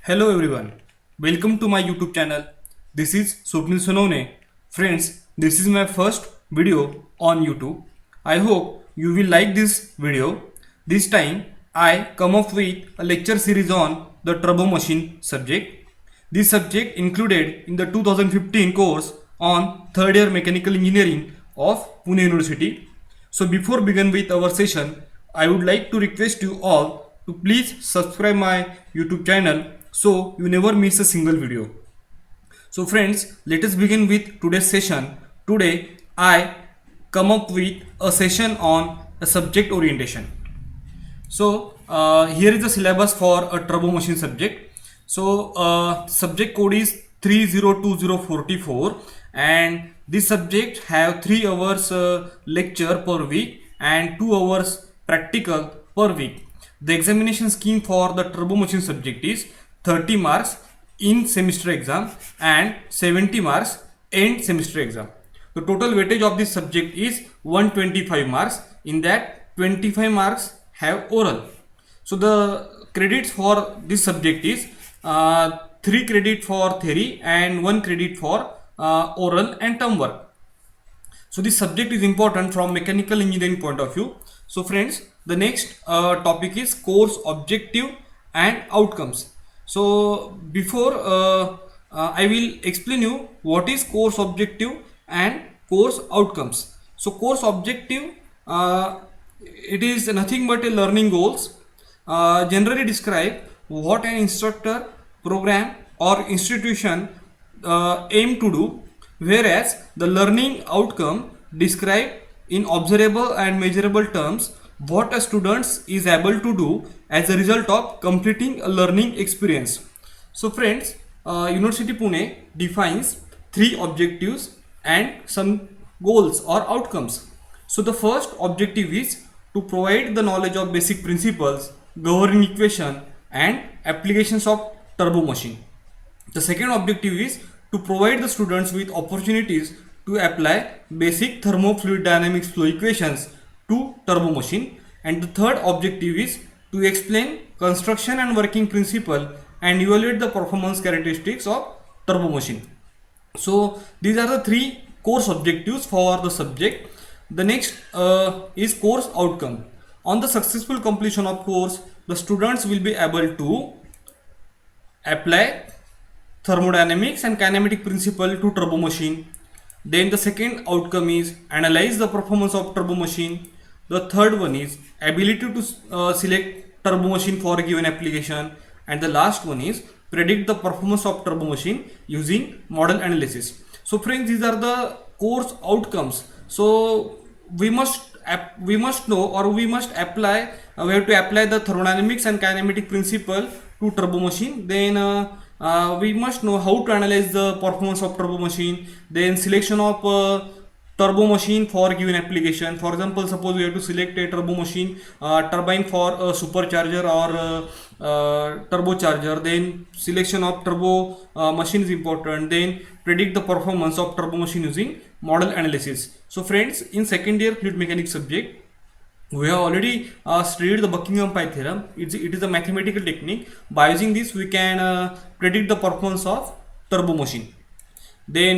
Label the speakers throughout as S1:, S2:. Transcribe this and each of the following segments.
S1: Hello everyone, welcome to my YouTube channel. This is Swapnil Sonone. Friends, this is my first video on YouTube. I hope you will like this video. This time I come up with a lecture series on the turbo machine subject. This subject included in the 2015 course on third year mechanical engineering of Pune University. So before begin with our session, I would like to request you all to please subscribe my YouTube channel so you never miss a single video. So friends, let us begin with today's session. Today I come up with a session on a subject orientation. So here is the syllabus for a turbo machine subject. So subject code is 302044 and this subject have 3 hours lecture per week and 2 hours practical per week. The examination scheme for the turbo machine subject is 30 marks in semester exam and 70 marks end semester exam. The total weightage of this subject is 125 marks. In that 25 marks have oral. So the credits for this subject is 3 credit for theory and 1 credit for oral and term work. So this subject is important from mechanical engineering point of view. So friends, the next topic is course objective and outcomes. So before I will explain you what is course objective and course outcomes. So course objective it is nothing but a learning goals generally describe what an instructor, program or institution aim to do, whereas the learning outcome describe in observable and measurable terms what a student is able to do as a result of completing a learning experience. So friends, University Pune defines 3 objectives and some goals or outcomes. So the first objective is to provide the knowledge of basic principles, governing equation and applications of turbo machine. The second objective is to provide the students with opportunities to apply basic thermofluid dynamics flow equations to turbo machine, and the third objective is to explain construction and working principle and evaluate the performance characteristics of turbo machine. So these are the 3 course objectives for the subject. The next is course outcome. On the successful completion of course, the students will be able to apply thermodynamics and kinematic principle to turbo machine. Then the second outcome is analyze the performance of turbo machine. The third one is ability to select turbo machine for a given application, and the last one is predict the performance of turbo machine using model analysis. So friends, these are the course outcomes. So we must know, or we must apply, we have to apply the thermodynamics and kinematic principle to turbo machine. Then we must know how to analyze the performance of turbo machine, then selection of turbo machine for given application. For example, suppose we have to select a turbo machine turbine for a supercharger or turbocharger, then selection of turbo machine is important. Then predict the performance of turbo machine using model analysis. So friends, in second year fluid mechanics subject, we have already studied the Buckingham Pi theorem. It is a mathematical technique. By using this, we can predict the performance of turbo machine. Then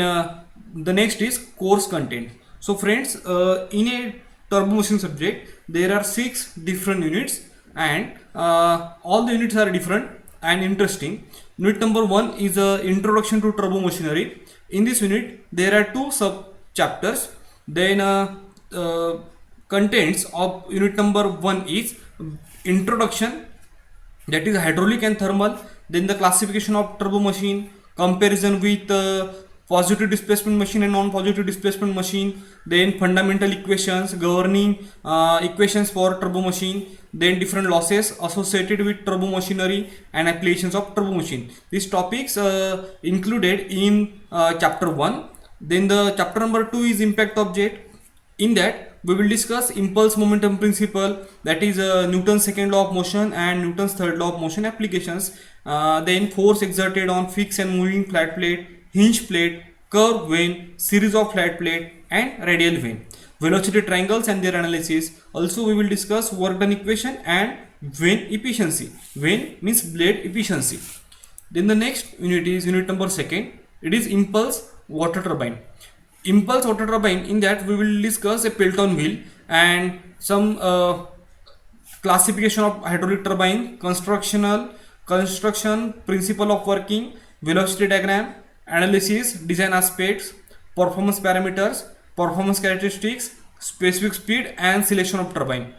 S1: the next is course content. So friends, in a turbo machine subject, there are 6 different units, and all the units are different and interesting. Unit number 1 is introduction to turbo machinery. In this unit, there are 2 sub chapters. Then contents of unit number 1 is introduction, that is hydraulic and thermal, then the classification of turbo machine, comparison with positive displacement machine and non-positive displacement machine, then fundamental equations, governing equations for turbo machine, then different losses associated with turbo machinery and applications of turbo machine. These topics included in chapter 1. Then the chapter number 2 is impact object. In that we will discuss impulse momentum principle, that is Newton's second law of motion and Newton's third law of motion applications. Then force exerted on fixed and moving flat plate, hinge plate, curved vane, series of flat plate and radial vane, velocity triangles and their analysis. Also we will discuss work done equation and vane efficiency. Vane means blade efficiency. Then the next unit is unit number second. It is impulse water turbine. Impulse water turbine, in that we will discuss a Pelton wheel and some classification of hydraulic turbine, construction, principle of working, velocity diagram, analysis, design aspects, performance parameters, performance characteristics, specific speed and selection of turbine,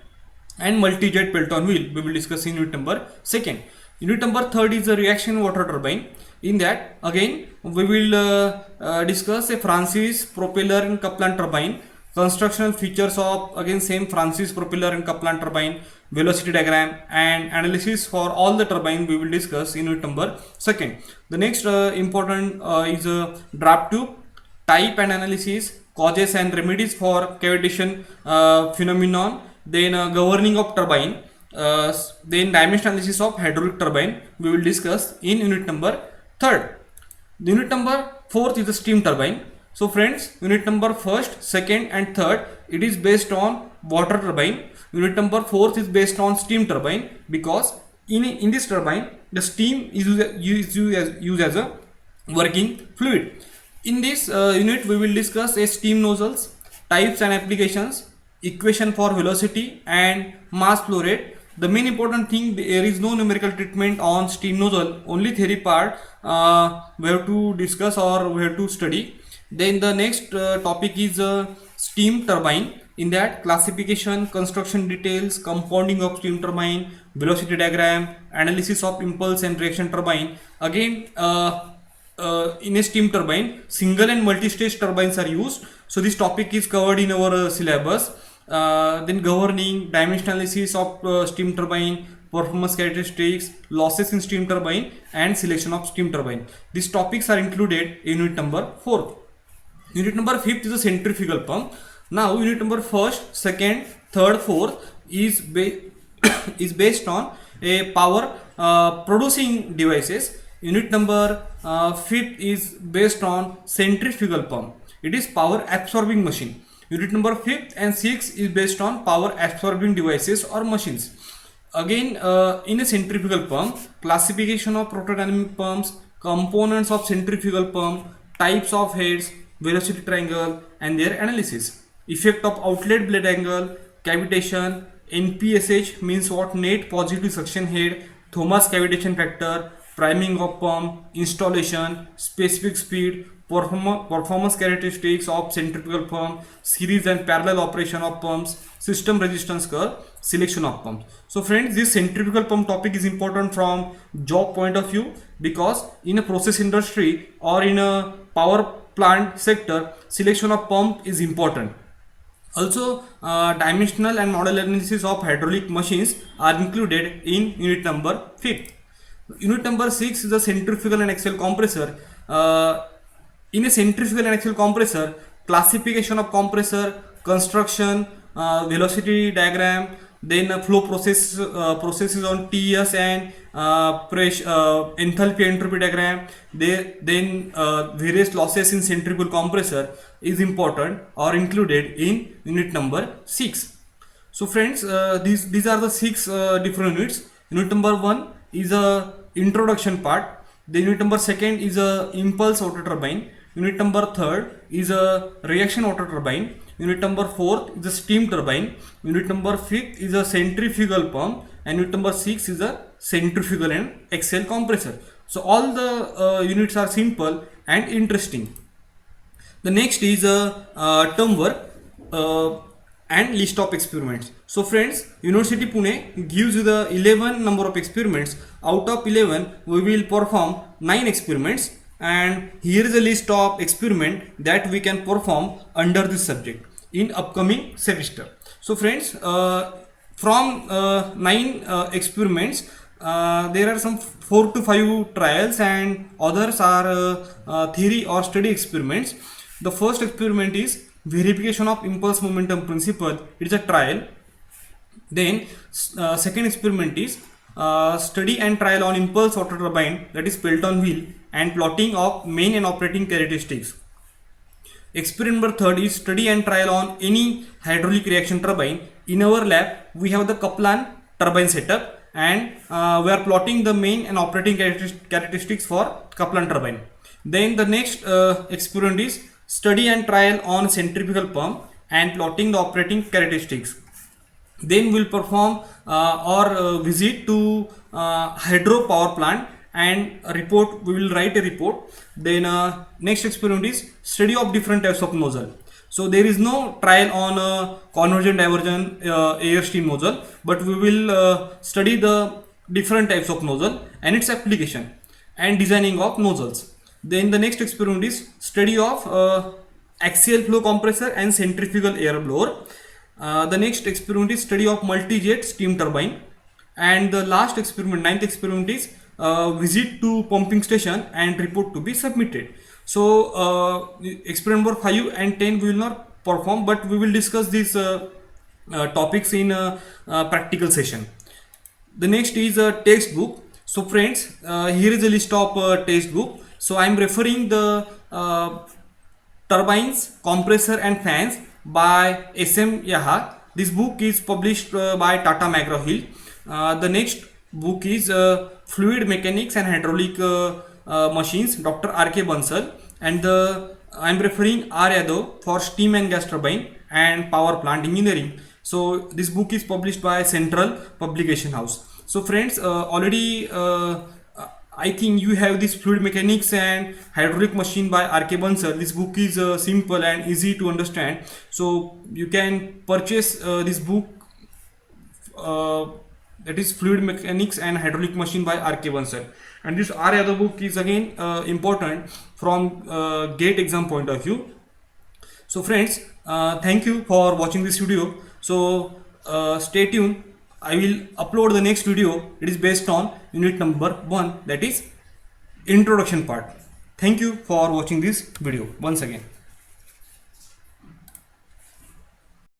S1: and multi-jet Pelton wheel we will discuss in unit number second. Unit number third is the reaction water turbine. In that again we will discuss a Francis propeller and Kaplan turbine, constructional features of again same Francis propeller and Kaplan turbine, velocity diagram and analysis for all the turbine we will discuss in unit number second. The next important is draft tube, type and analysis, causes and remedies for cavitation phenomenon, then governing of turbine, then dimension analysis of hydraulic turbine we will discuss in unit number third. The unit number fourth is the steam turbine. So friends, unit number first, second and third, it is based on water turbine. Unit number fourth is based on steam turbine, because in this turbine the steam is used as a working fluid. In this unit we will discuss a steam nozzles, types and applications, equation for velocity and mass flow rate. The main important thing, there is no numerical treatment on steam nozzle, only theory part we have to discuss or we have to study. Then the next topic is steam turbine. In that, classification, construction details, compounding of steam turbine, velocity diagram, analysis of impulse and reaction turbine. Again in a steam turbine, single and multi-stage turbines are used. So this topic is covered in our syllabus. Then governing, dimension analysis of steam turbine, performance characteristics, losses in steam turbine and selection of steam turbine. These topics are included in unit number 4. Unit number 5th is a centrifugal pump. Now unit number 1st, 2nd, 3rd, 4th is based on a power producing devices. Unit number 5th is based on centrifugal pump. It is power absorbing machine. Unit number 5th and 6th is based on power absorbing devices or machines. Again in a centrifugal pump, classification of protodynamic pumps, components of centrifugal pump, types of heads, velocity triangle and their analysis, effect of outlet blade angle, cavitation, NPSH means what, net positive suction head, Thomas cavitation factor, priming of pump, installation, specific speed, performance characteristics of centrifugal pump, series and parallel operation of pumps, system resistance curve, selection of pumps. So friends, this centrifugal pump topic is important from job point of view, because in a process industry or in a power plant sector, selection of pump is important. Also dimensional and model analysis of hydraulic machines are included in unit number 5. Unit number 6 is the centrifugal and axial compressor. In a centrifugal and axial compressor, classification of compressor, construction, velocity diagram, then flow processes on TS and pressure, enthalpy entropy diagram, then various losses in centrifugal compressor is important or included in unit number 6. So friends, these are the 6 different units. Unit number 1 is a introduction part. The unit number 2nd is a impulse water turbine. Unit number 3rd is a reaction water turbine. Unit number 4th is a steam turbine. Unit number 5th is a centrifugal pump, and unit number 6 is a centrifugal and axial compressor. So all the units are simple and interesting. The next is a term work and list of experiments. So friends, University Pune gives you the 11 number of experiments. Out of 11, we will perform 9 experiments, and here is a list of experiment that we can perform under this subject in upcoming semester. So friends, from 9 experiments, there are some 4 to 5 trials and others are theory or study experiments. The first experiment is verification of impulse momentum principle. It is a trial. Then second experiment is study and trial on impulse water turbine, that is Pelton wheel, and plotting of main and operating characteristics. Experiment number 3rd is study and trial on any hydraulic reaction turbine. In our lab we have the Kaplan turbine setup, and we are plotting the main and operating characteristics for Kaplan turbine. Then the next experiment is study and trial on centrifugal pump and plotting the operating characteristics. Then we'll perform or visit to hydro power plant and a report. We will write a report. Then next experiment is study of different types of nozzle. So there is no trial on convergent divergent air steam nozzle, but we will study the different types of nozzle and its application and designing of nozzles. Then the next experiment is study of axial flow compressor and centrifugal air blower. The next experiment is study of multi-jet steam turbine, and the last experiment, ninth experiment, is visit to pumping station and report to be submitted. So experiment number 5 and 10 we will not perform, but we will discuss these topics in practical session. The next is a textbook. So friends, here is a list of textbook. So I am referring the turbines, compressor and fans by SM Yaha. This book is published by Tata McGraw-Hill. The next book is Fluid Mechanics and Hydraulic Machines, Dr. R.K. Bansal. And I am referring R. Yadav for Steam and Gas Turbine and Power Plant Engineering. So this book is published by Central Publication House. So friends, already I think you have this Fluid Mechanics and Hydraulic Machine by R.K. Bansal. This book is simple and easy to understand. So you can purchase this book, that is Fluid Mechanics and Hydraulic Machine by R.K. Bansal. And this R. Yadav book is again important from GATE exam point of view. So friends, thank you for watching this video. So stay tuned. I will upload the next video. It is based on unit number 1, that is introduction part. Thank you for watching this video once again.